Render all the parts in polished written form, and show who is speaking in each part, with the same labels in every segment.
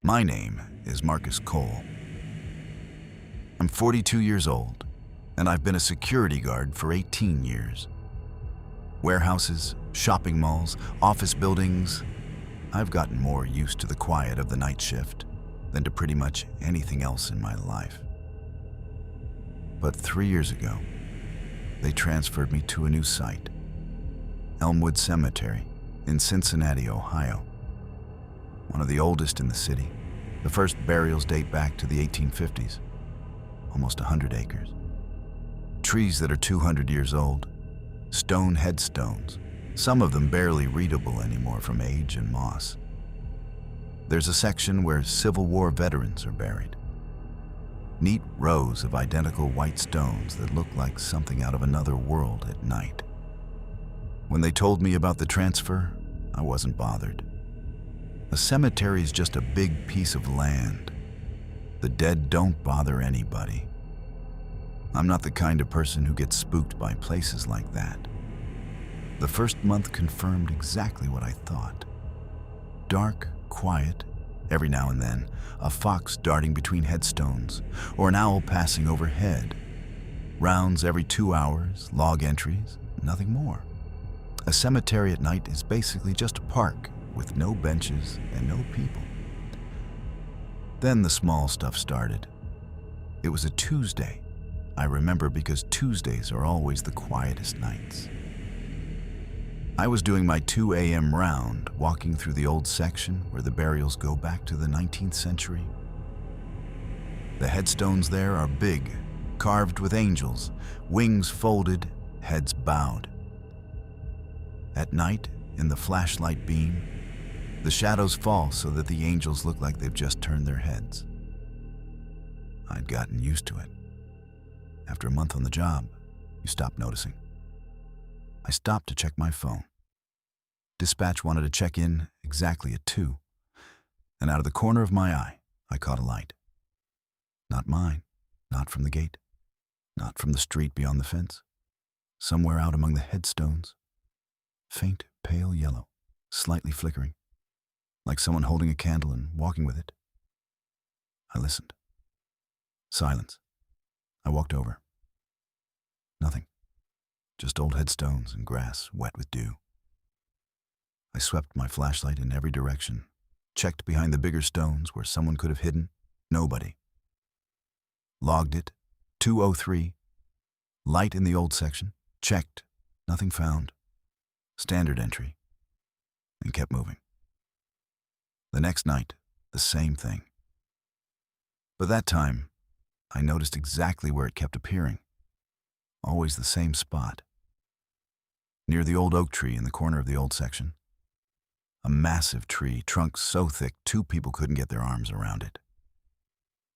Speaker 1: My name is Marcus Cole. I'm 42 years old, and I've been a security guard for 18 years. Warehouses, shopping malls, office buildings. I've gotten more used to the quiet of the night shift than to pretty much anything else in my life. But 3 years ago, they transferred me to a new site, Elmwood Cemetery in Cincinnati, Ohio. One of the oldest in the city. The first burials date back to the 1850s, almost 100 acres. Trees that are 200 years old, stone headstones, some of them barely readable anymore from age and moss. There's a section where Civil War veterans are buried. Neat rows of identical white stones that look like something out of another world at night. When they told me about the transfer, I wasn't bothered. A cemetery is just a big piece of land. The dead don't bother anybody. I'm not the kind of person who gets spooked by places like that. The first month confirmed exactly what I thought. Dark, quiet, every now and then, a fox darting between headstones, or an owl passing overhead. Rounds every 2 hours, log entries, nothing more. A cemetery at night is basically just a park with no benches and no people. Then the small stuff started. It was a Tuesday. I remember because Tuesdays are always the quietest nights. I was doing my 2 a.m. round, walking through the old section where the burials go back to the 19th century. The headstones there are big, carved with angels, wings folded, heads bowed. At night, in the flashlight beam, the shadows fall so that the angels look like they've just turned their heads. I'd gotten used to it. After a month on the job, you stop noticing. I stopped to check my phone. Dispatch wanted to check in exactly at 2, and out of the corner of my eye, I caught a light. Not mine, not from the gate, not from the street beyond the fence. Somewhere out among the headstones, faint, pale yellow, slightly flickering, like someone holding a candle and walking with it. I listened. Silence. I walked over. Nothing. Just old headstones and grass wet with dew. I swept my flashlight in every direction, checked behind the bigger stones where someone could have hidden. Nobody. Logged it. 2:03. Light in the old section. Checked. Nothing found. Standard entry. And kept moving. The next night, the same thing. But that time, I noticed exactly where it kept appearing. Always the same spot. Near the old oak tree in the corner of the old section. A massive tree, trunk so thick 2 people couldn't get their arms around it.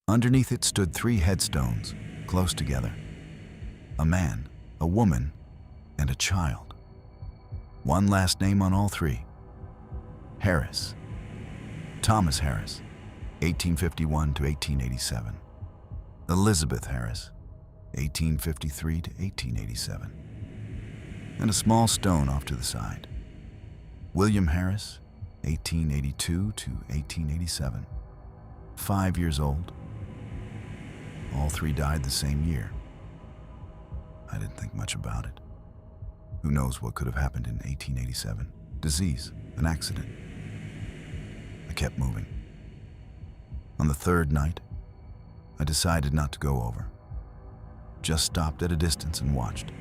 Speaker 1: Underneath it stood 3 headstones, close together. A man, a woman, and a child. One last name on all 3. Harris. Thomas Harris, 1851 to 1887. Elizabeth Harris, 1853 to 1887. And a small stone off to the side. William Harris, 1882 to 1887. 5 years old. All 3 died the same year. I didn't think much about it. Who knows what could have happened in 1887? Disease, an accident. I kept moving. On the 3rd night, I decided not to go over. Just stopped at a distance and watched.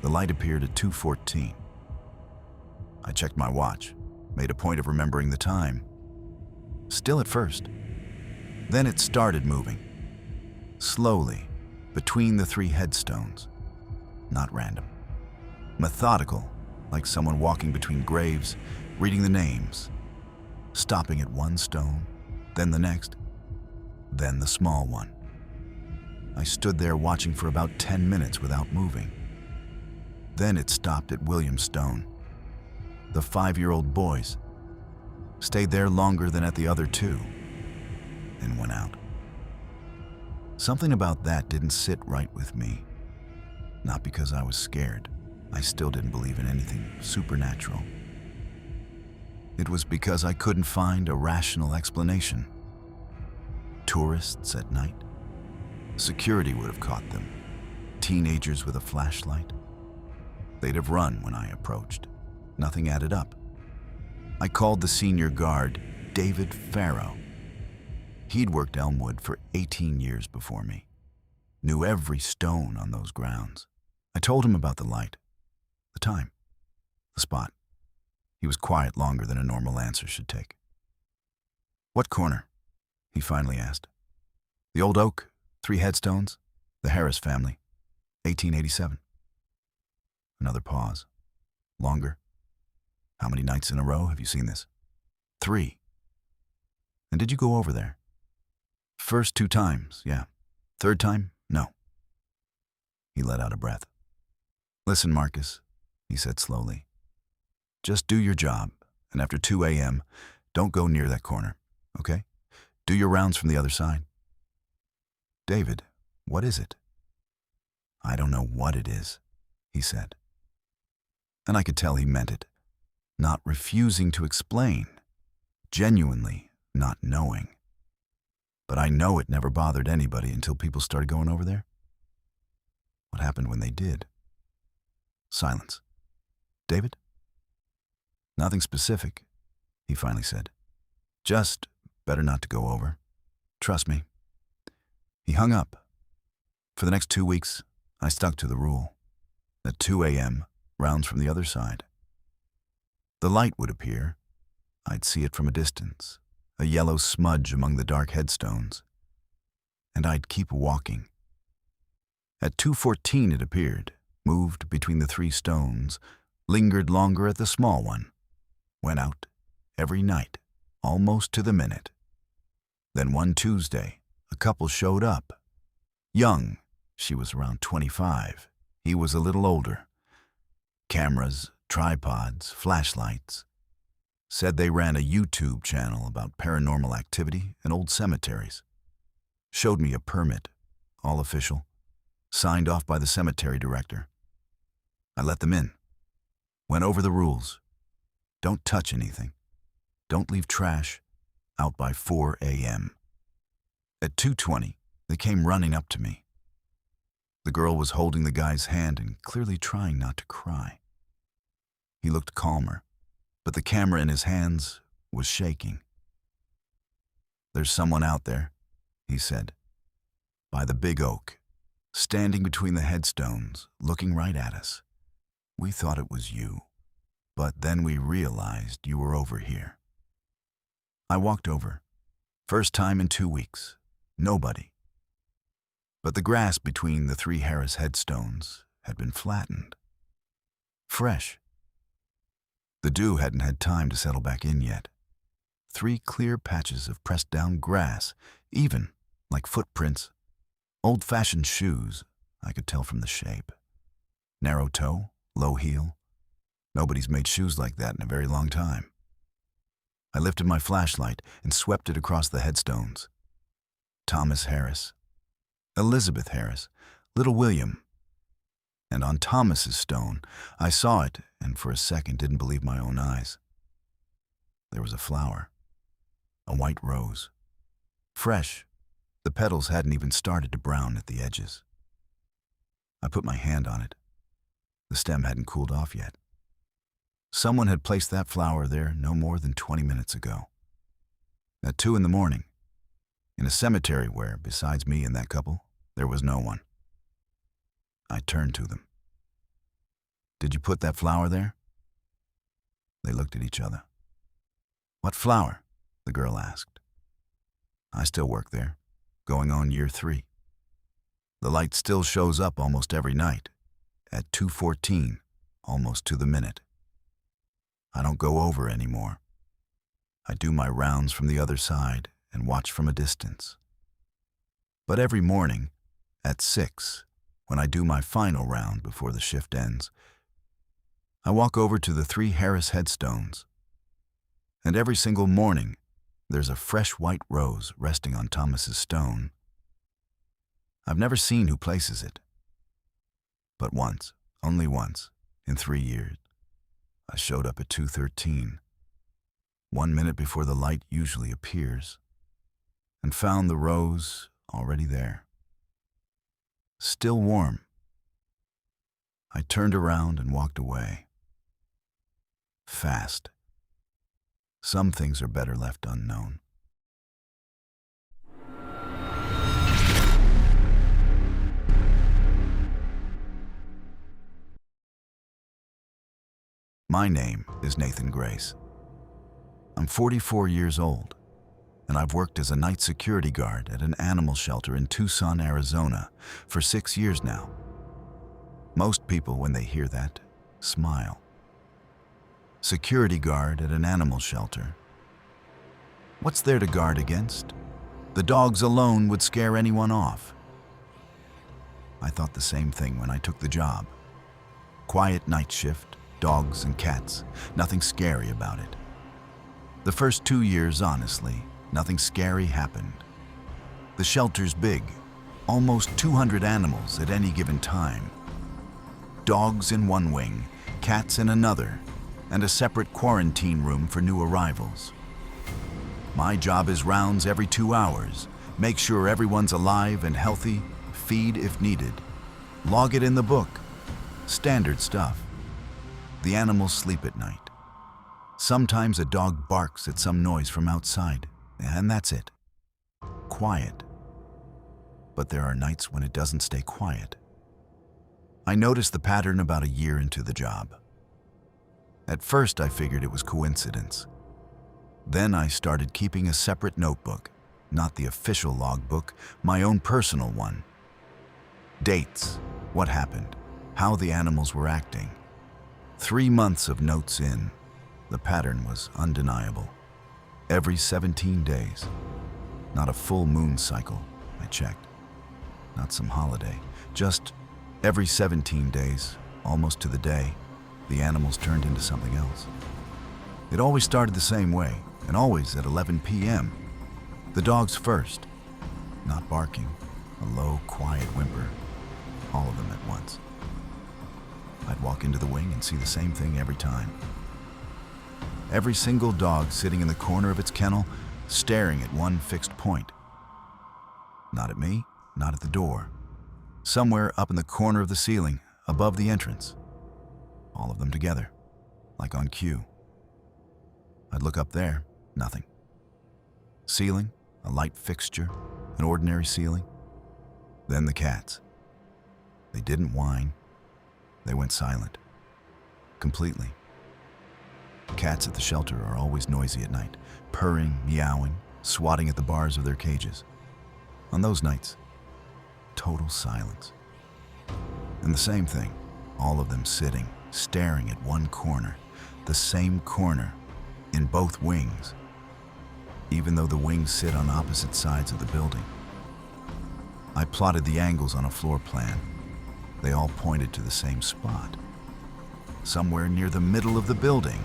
Speaker 1: The light appeared at 2:14. I checked my watch, made a point of remembering the time. Still at first. Then it started moving. Slowly, between the 3 headstones. Not random. Methodical, like someone walking between graves, reading the names. Stopping at one stone, then the next, then the small one. I stood there watching for about 10 minutes without moving. Then it stopped at William's stone. The 5-year-old boys stayed there longer than at the other 2, and went out. Something about that didn't sit right with me. Not because I was scared. I still didn't believe in anything supernatural. It was because I couldn't find a rational explanation. Tourists at night? Security would have caught them. Teenagers with a flashlight? They'd have run when I approached. Nothing added up. I called the senior guard, David Farrow. He'd worked Elmwood for 18 years before me. Knew every stone on those grounds. I told him about the light, the time, the spot. He was quiet longer than a normal answer should take. "What corner?" he finally asked. "The old oak, 3 headstones, the Harris family, 1887. Another pause. "Longer? How many nights in a row have you seen this?" "3. "And did you go over there?" "First 2 times, yeah. Third time, no." He let out a breath. "Listen, Marcus," he said slowly. "Just do your job, and after 2 a.m., don't go near that corner, okay? Do your rounds from the other side." "David, what is it?" "I don't know what it is," he said. And I could tell he meant it, not refusing to explain, genuinely not knowing. But I know it never bothered anybody until people started going over there. What happened when they did? Silence. "David?" "Nothing specific," he finally said. "Just better not to go over. Trust me." He hung up. For the next 2 weeks, I stuck to the rule. At 2 a.m., rounds from the other side. The light would appear. I'd see it from a distance, a yellow smudge among the dark headstones. And I'd keep walking. At 2:14 it appeared, moved between the 3 stones, lingered longer at the small one, went out every night, almost to the minute. Then one Tuesday, a couple showed up. Young, she was around 25, he was a little older. Cameras, tripods, flashlights. Said they ran a YouTube channel about paranormal activity and old cemeteries. Showed me a permit, all official, signed off by the cemetery director. I let them in. Went over the rules. Don't touch anything. Don't leave trash. Out by 4 a.m. At 2:20, they came running up to me. The girl was holding the guy's hand and clearly trying not to cry. He looked calmer, but the camera in his hands was shaking. "There's someone out there," he said, "by the big oak, standing between the headstones, looking right at us. We thought it was you, but then we realized you were over here." I walked over. First time in 2 weeks. Nobody. But the grass between the 3 Harris headstones had been flattened. Fresh. The dew hadn't had time to settle back in yet. 3 clear patches of pressed-down grass, even, like footprints. Old-fashioned shoes, I could tell from the shape. Narrow toe, low heel. Nobody's made shoes like that in a very long time. I lifted my flashlight and swept it across the headstones. Thomas Harris. Elizabeth Harris. Little William. And on Thomas's stone, I saw it and for a second didn't believe my own eyes. There was a flower. A white rose. Fresh. The petals hadn't even started to brown at the edges. I put my hand on it. The stem hadn't cooled off yet. Someone had placed that flower there no more than 20 minutes ago. At 2 in the morning, in a cemetery where, besides me and that couple, there was no one. I turned to them. "Did you put that flower there?" They looked at each other. "What flower?" the girl asked. "I still work there, going on year 3. The light still shows up almost every night, at 2:14, almost to the minute. I don't go over anymore. I do my rounds from the other side and watch from a distance. But every morning, at 6, when I do my final round before the shift ends, I walk over to the 3 Harris headstones. And every single morning, there's a fresh white rose resting on Thomas's stone. I've never seen who places it. But once, only once, in 3 years, I showed up at 2:13. 1 minute before the light usually appears, and found the rose already there. Still warm. I turned around and walked away. Fast. Some things are better left unknown. My name is Nathan Grace. I'm 44 years old, and I've worked as a night security guard at an animal shelter in Tucson, Arizona for 6 years now. Most people, when they hear that, smile. Security guard at an animal shelter. What's there to guard against? The dogs alone would scare anyone off. I thought the same thing when I took the job. Quiet night shift, dogs and cats, nothing scary about it. The first 2 years, honestly, nothing scary happened. The shelter's big, almost 200 animals at any given time. Dogs in one wing, cats in another, and a separate quarantine room for new arrivals. My job is rounds every 2 hours, make sure everyone's alive and healthy, feed if needed, log it in the book. Standard stuff. The animals sleep at night. Sometimes a dog barks at some noise from outside, and that's it. Quiet. But there are nights when it doesn't stay quiet. I noticed the pattern about a year into the job. At first, I figured it was coincidence. Then I started keeping a separate notebook, not the official logbook, my own personal one. Dates, what happened, how the animals were acting. 3 months of notes in, the pattern was undeniable. Every 17 days. Not a full moon cycle, I checked. Not some holiday. Just every 17 days, almost to the day, the animals turned into something else. It always started the same way, and always at 11 p.m. The dogs first. Not barking, a low, quiet whimper. All of them at once. I'd walk into the wing and see the same thing every time. Every single dog sitting in the corner of its kennel, staring at one fixed point. Not at me, not at the door. Somewhere up in the corner of the ceiling, above the entrance. All of them together, like on cue. I'd look up there, nothing. Ceiling, a light fixture, an ordinary ceiling. Then the cats. They didn't whine. They went silent. Completely. Cats at the shelter are always noisy at night, purring, meowing, swatting at the bars of their cages. On those nights, total silence. And the same thing, all of them sitting, staring at one corner, the same corner, in both wings, even though the wings sit on opposite sides of the building. I plotted the angles on a floor plan. They all pointed to the same spot, somewhere near the middle of the building,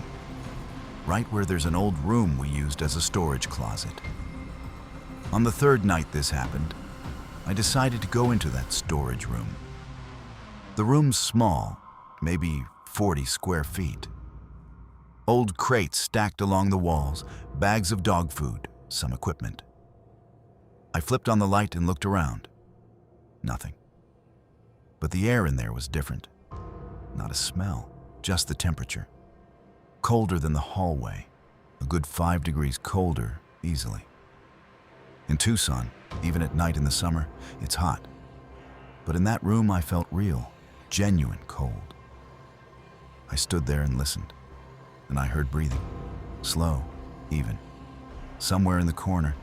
Speaker 1: right where there's an old room we used as a storage closet. On the third night this happened, I decided to go into that storage room. The room's small, maybe 40 square feet. Old crates stacked along the walls, bags of dog food, some equipment. I flipped on the light and looked around. Nothing. But the air in there was different. Not a smell, just the temperature. Colder than the hallway, a good 5 degrees colder, easily. In Tucson, even at night in the summer, it's hot. But in that room I felt real, genuine cold. I stood there and listened, and I heard breathing, slow, even. Somewhere in the corner,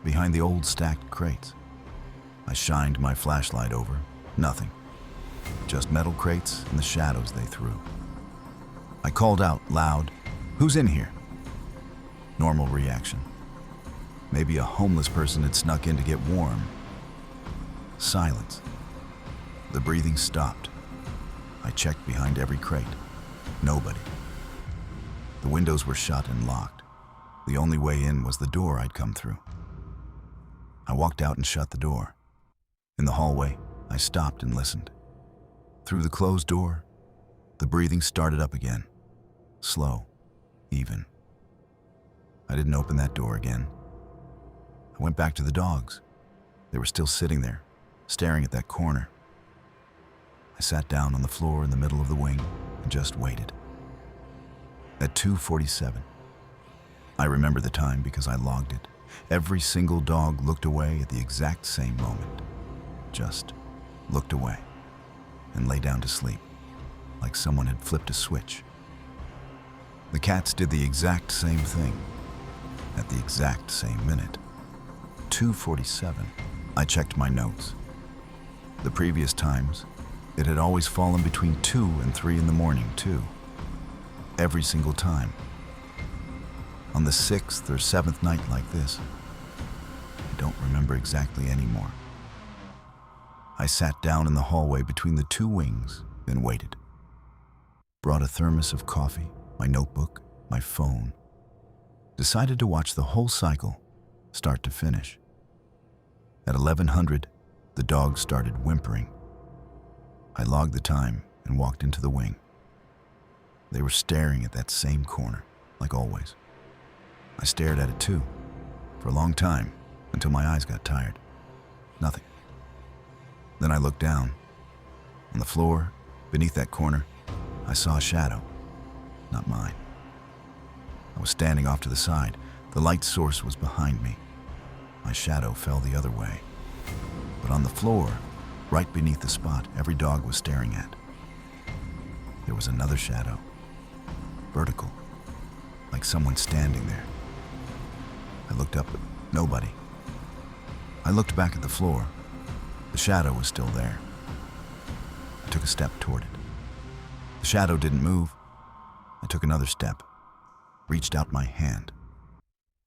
Speaker 1: behind the old stacked crates. I shined my flashlight over, nothing. Just metal crates and the shadows they threw. I called out loud, "Who's in here?" Normal reaction. Maybe a homeless person had snuck in to get warm. Silence. The breathing stopped. I checked behind every crate. Nobody. The windows were shut and locked. The only way in was the door I'd come through. I walked out and shut the door. In the hallway, I stopped and listened. Through the closed door, the breathing started up again. Slow, even. I didn't open that door again. I went back to the dogs. They were still sitting there, staring at that corner. I sat down on the floor in the middle of the wing and just waited. At 2:47, I remember the time because I logged it. Every single dog looked away at the exact same moment. Just looked away and lay down to sleep, like someone had flipped a switch. The cats did the exact same thing at the exact same minute. 2:47, I checked my notes. The previous times, it had always fallen between 2 and 3 in the morning, too. Every single time. On the 6th or 7th night like this, I don't remember exactly anymore. I sat down in the hallway between the two wings and waited. Brought a thermos of coffee, my notebook, my phone. Decided to watch the whole cycle, start to finish. At 1100, the dogs started whimpering. I logged the time and walked into the wing. They were staring at that same corner, like always. I stared at it too, for a long time, until my eyes got tired. Nothing. Then I looked down. On the floor, beneath that corner, I saw a shadow. Not mine. I was standing off to the side. The light source was behind me. My shadow fell the other way. But on the floor, right beneath the spot every dog was staring at, there was another shadow. Vertical, like someone standing there. I looked up, but nobody. I looked back at the floor. The shadow was still there. I took a step toward it. The shadow didn't move. I took another step, reached out my hand.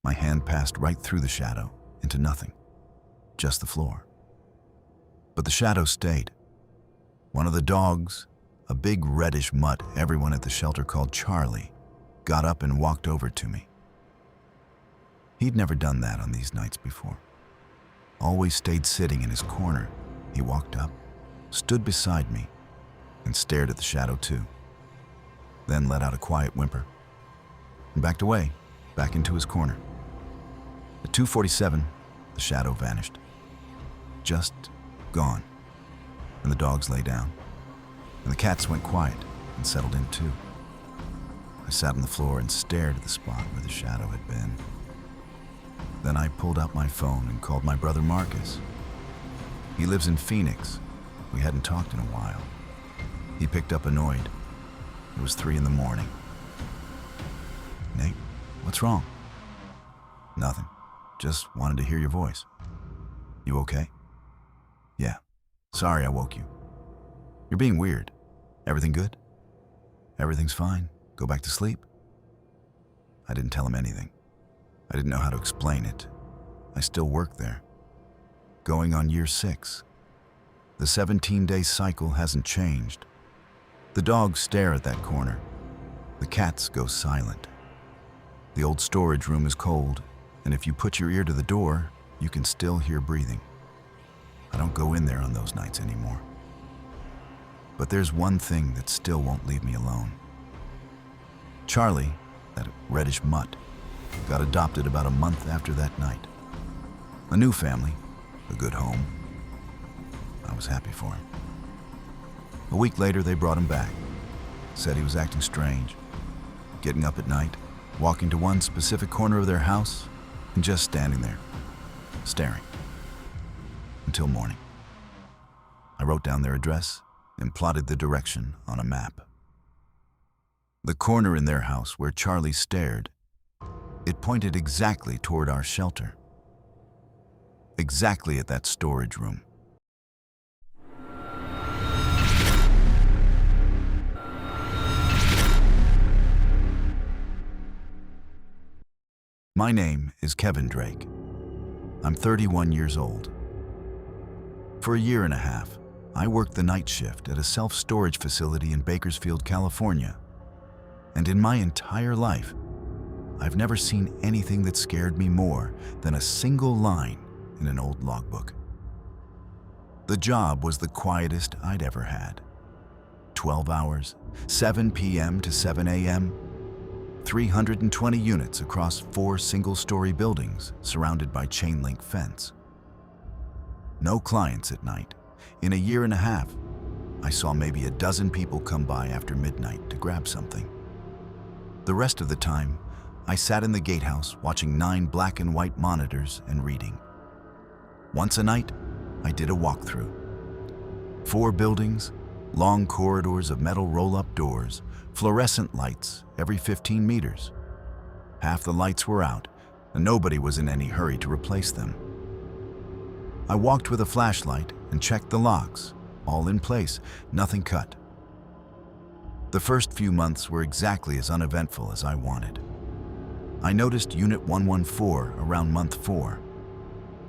Speaker 1: My hand passed right through the shadow into nothing, just the floor. But the shadow stayed. One of the dogs, a big reddish mutt everyone at the shelter called Charlie, got up and walked over to me. He'd never done that on these nights before. Always stayed sitting in his corner. He walked up, stood beside me, and stared at the shadow too. Then let out a quiet whimper and backed away, back into his corner. At 2:47, the shadow vanished. Just gone. And the dogs lay down. And the cats went quiet and settled in too. I sat on the floor and stared at the spot where the shadow had been. Then I pulled out my phone and called my brother Marcus. He lives in Phoenix. We hadn't talked in a while. He picked up annoyed. It was 3 in the morning. "Nate, what's wrong?" "Nothing. Just wanted to hear your voice." "You okay?" "Yeah. Sorry I woke you." "You're being weird. Everything good?" "Everything's fine. Go back to sleep." I didn't tell him anything. I didn't know how to explain it. I still work there. Going on year 6. The 17-day cycle hasn't changed. The dogs stare at that corner. The cats go silent. The old storage room is cold, and if you put your ear to the door, you can still hear breathing. I don't go in there on those nights anymore. But there's one thing that still won't leave me alone. Charlie, that reddish mutt, got adopted about a month after that night. A new family, a good home. I was happy for him. A week later, they brought him back. Said he was acting strange, getting up at night, walking to one specific corner of their house, and just standing there, staring, until morning. I wrote down their address and plotted the direction on a map. The corner in their house where Charlie stared, it pointed exactly toward our shelter. Exactly at that storage room. My name is Kevin Drake. I'm 31 years old. For a year and a half, I worked the night shift at a self-storage facility in Bakersfield, California. And in my entire life, I've never seen anything that scared me more than a single line in an old logbook. The job was the quietest I'd ever had. 12 hours, 7 p.m. to 7 a.m., 320 units across 4 single-story buildings surrounded by chain-link fence. No clients at night. In a year and a half, I saw maybe a dozen people come by after midnight to grab something. The rest of the time, I sat in the gatehouse watching 9 black and white monitors and reading. Once a night, I did a walkthrough. 4 buildings, long corridors of metal roll-up doors, fluorescent lights every 15 meters. Half the lights were out, and nobody was in any hurry to replace them. I walked with a flashlight and checked the locks, all in place, nothing cut. The first few months were exactly as uneventful as I wanted. I noticed Unit 114 around month 4.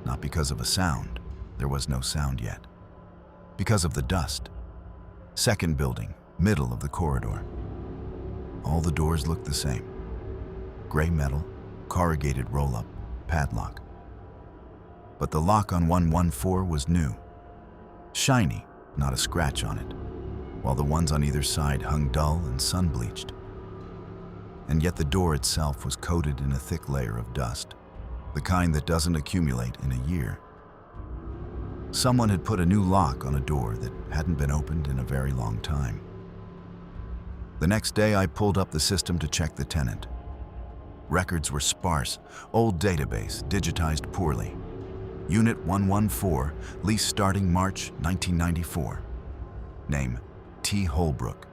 Speaker 1: Not because of a sound, there was no sound yet. Because of the dust. Second building, middle of the corridor. All the doors looked the same. Gray metal, corrugated roll-up, padlock. But the lock on 114 was new. Shiny, not a scratch on it, while the ones on either side hung dull and sun-bleached. And yet the door itself was coated in a thick layer of dust, the kind that doesn't accumulate in a year. Someone had put a new lock on a door that hadn't been opened in a very long time. The next day, I pulled up the system to check the tenant. Records were sparse, old database, digitized poorly. Unit 114, lease starting March 1994. Name, T. Holbrook.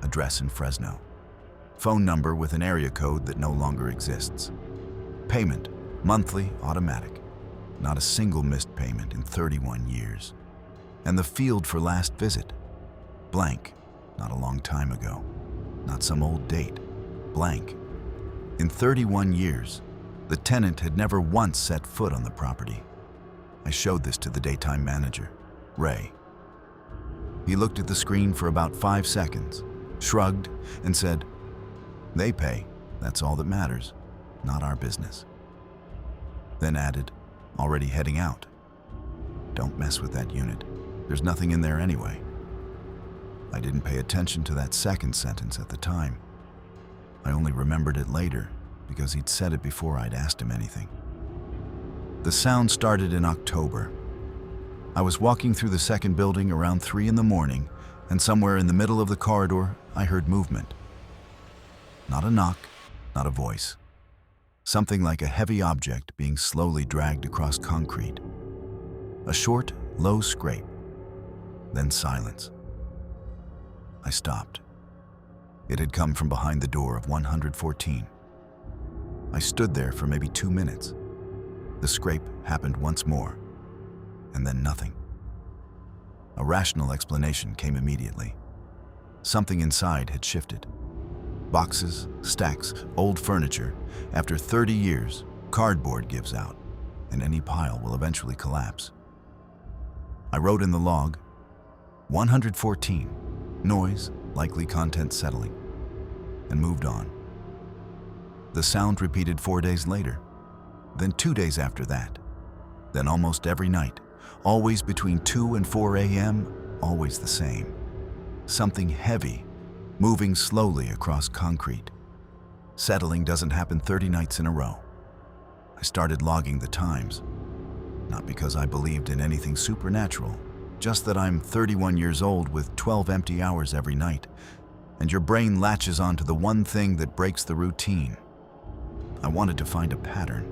Speaker 1: Address in Fresno. Phone number with an area code that no longer exists. Payment, monthly, automatic. Not a single missed payment in 31 years. And the field for last visit, blank, not a long time ago. Not some old date, blank. In 31 years, the tenant had never once set foot on the property. I showed this to the daytime manager, Ray. He looked at the screen for about 5 seconds, shrugged, and said, "They pay, that's all that matters, not our business." Then added, already heading out, "Don't mess with that unit. There's nothing in there anyway." I didn't pay attention to that second sentence at the time. I only remembered it later because he'd said it before I'd asked him anything. The sound started in October. I was walking through the second building around 3 in the morning, and somewhere in the middle of the corridor, I heard movement. Not a knock, not a voice. Something like a heavy object being slowly dragged across concrete. A short, low scrape, then silence. I stopped. It had come from behind the door of 114. I stood there for maybe 2 minutes. The scrape happened once more, and then nothing. A rational explanation came immediately. Something inside had shifted. Boxes, stacks, old furniture. After 30 years, cardboard gives out, and any pile will eventually collapse. I wrote in the log, 114, noise, likely content settling, and moved on. The sound repeated 4 days later, then 2 days after that, then almost every night, always between 2 and 4 a.m., always the same. Something heavy, moving slowly across concrete. Settling doesn't happen 30 nights in a row. I started logging the times, not because I believed in anything supernatural, just that I'm 31 years old with 12 empty hours every night, and your brain latches onto the one thing that breaks the routine. I wanted to find a pattern.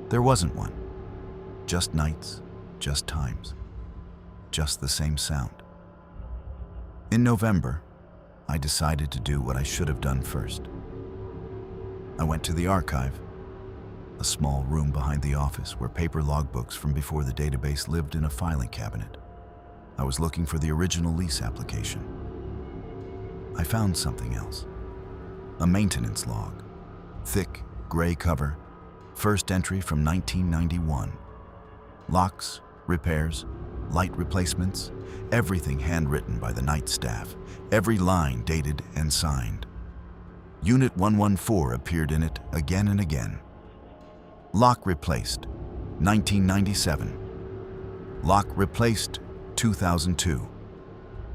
Speaker 1: There wasn't one. Just nights, just times, just the same sound. In November, I decided to do what I should have done first. I went to the archive, a small room behind the office where paper logbooks from before the database lived in a filing cabinet. I was looking for the original lease application. I found something else. A maintenance log. Thick, gray cover, first entry from 1991. Locks, repairs, light replacements, everything handwritten by the night staff, every line dated and signed. Unit 114 appeared in it again and again. Lock replaced, 1997. Lock replaced, 2002.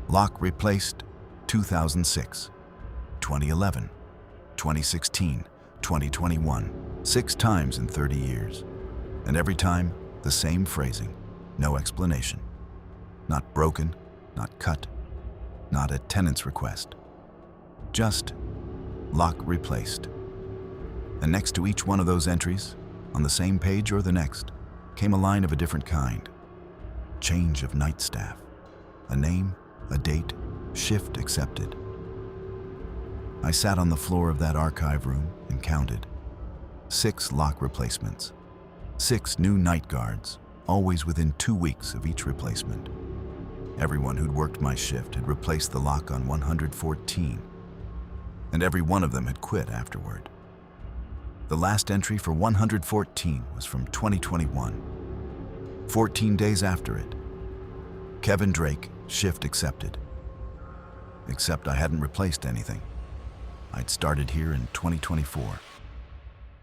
Speaker 1: Lock replaced, 2006. 2011. 2016, 2021, 6 times in 30 years. And every time, the same phrasing, no explanation. Not broken, not cut, not at tenant's request. Just lock replaced. And next to each one of those entries, on the same page or the next, came a line of a different kind. Change of night staff. A name, a date, shift accepted. I sat on the floor of that archive room and counted. 6 lock replacements. 6 new night guards, always within 2 weeks of each replacement. Everyone who'd worked my shift had replaced the lock on 114, and every one of them had quit afterward. The last entry for 114 was from 2021. 14 days after it, Kevin Drake, shift accepted. Except I hadn't replaced anything. I'd started here in 2024.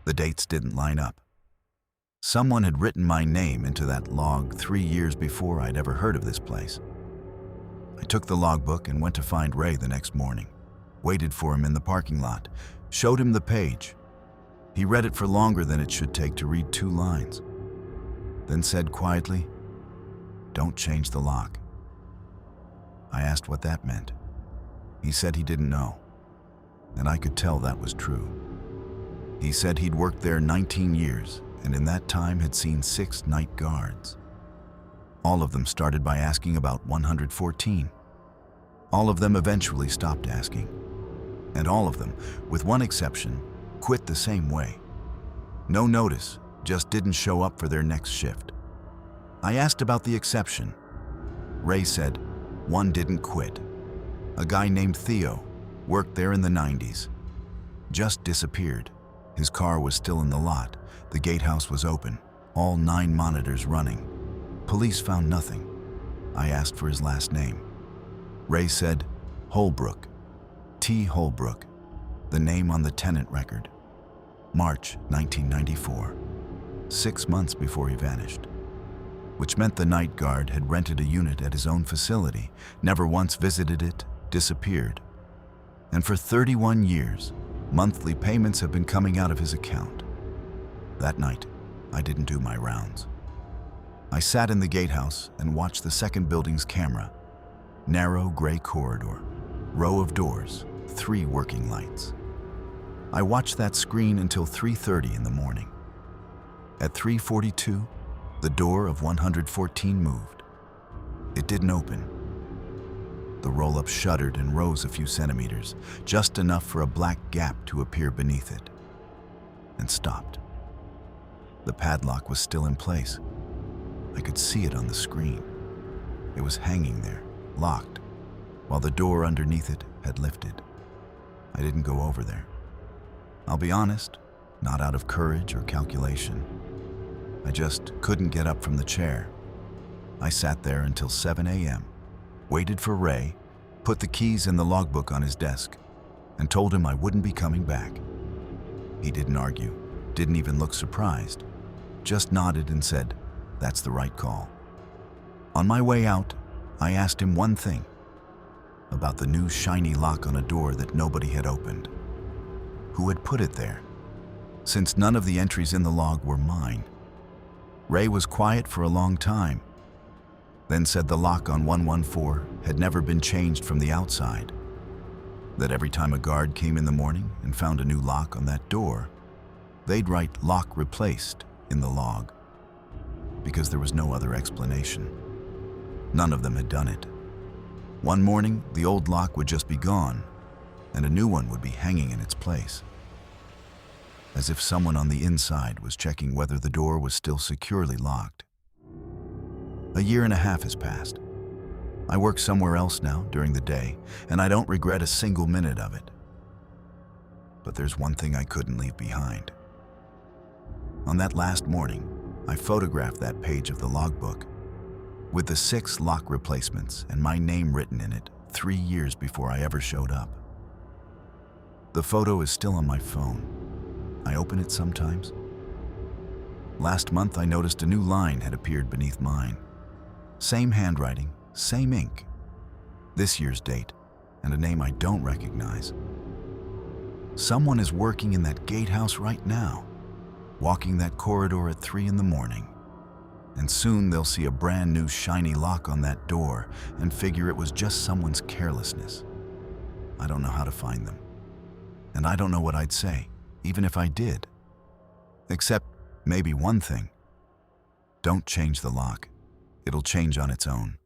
Speaker 1: The dates didn't line up. Someone had written my name into that log 3 years before I'd ever heard of this place. I took the logbook and went to find Ray the next morning, waited for him in the parking lot, showed him the page. He read it for longer than it should take to read 2 lines, then said quietly, "Don't change the lock." I asked what that meant. He said he didn't know, and I could tell that was true. He said he'd worked there 19 years, and in that time had seen 6 night guards. All of them started by asking about 114. All of them eventually stopped asking. And all of them, with one exception, quit the same way. No notice, just didn't show up for their next shift. I asked about the exception. Ray said, one didn't quit. A guy named Theo, worked there in the 90s. Just disappeared. His car was still in the lot. The gatehouse was open, all 9 monitors running. Police found nothing. I asked for his last name. Ray said, Holbrook. T. Holbrook, the name on the tenant record. March 1994, 6 months before he vanished. Which meant the night guard had rented a unit at his own facility, never once visited it, disappeared. And for 31 years, monthly payments have been coming out of his account. That night, I didn't do my rounds. I sat in the gatehouse and watched the second building's camera. Narrow gray corridor, row of doors, 3 working lights. I watched that screen until 3:30 in the morning. At 3:42, the door of 114 moved. It didn't open. The roll-up shuddered and rose a few centimeters, just enough for a black gap to appear beneath it, and stopped. The padlock was still in place. I could see it on the screen. It was hanging there, locked, while the door underneath it had lifted. I didn't go over there. I'll be honest, not out of courage or calculation. I just couldn't get up from the chair. I sat there until 7 a.m., waited for Ray, put the keys in the logbook on his desk, and told him I wouldn't be coming back. He didn't argue, didn't even look surprised, just nodded and said, "That's the right call." On my way out, I asked him one thing, about the new shiny lock on a door that nobody had opened. Who had put it there? Since none of the entries in the log were mine. Ray was quiet for a long time, then said the lock on 114 had never been changed from the outside, that every time a guard came in the morning and found a new lock on that door, they'd write "lock replaced" in the log, because there was no other explanation. None of them had done it. One morning, the old lock would just be gone, and a new one would be hanging in its place. As if someone on the inside was checking whether the door was still securely locked. A year and a half has passed. I work somewhere else now during the day, and I don't regret a single minute of it. But there's one thing I couldn't leave behind. On that last morning, I photographed that page of the logbook with the 6 lock replacements and my name written in it 3 years before I ever showed up. The photo is still on my phone. I open it sometimes. Last month, I noticed a new line had appeared beneath mine. Same handwriting, same ink. This year's date, and a name I don't recognize. Someone is working in that gatehouse right now, walking that corridor at 3 in the morning. And soon they'll see a brand new shiny lock on that door and figure it was just someone's carelessness. I don't know how to find them. And I don't know what I'd say, even if I did. Except maybe one thing. Don't change the lock. It'll change on its own.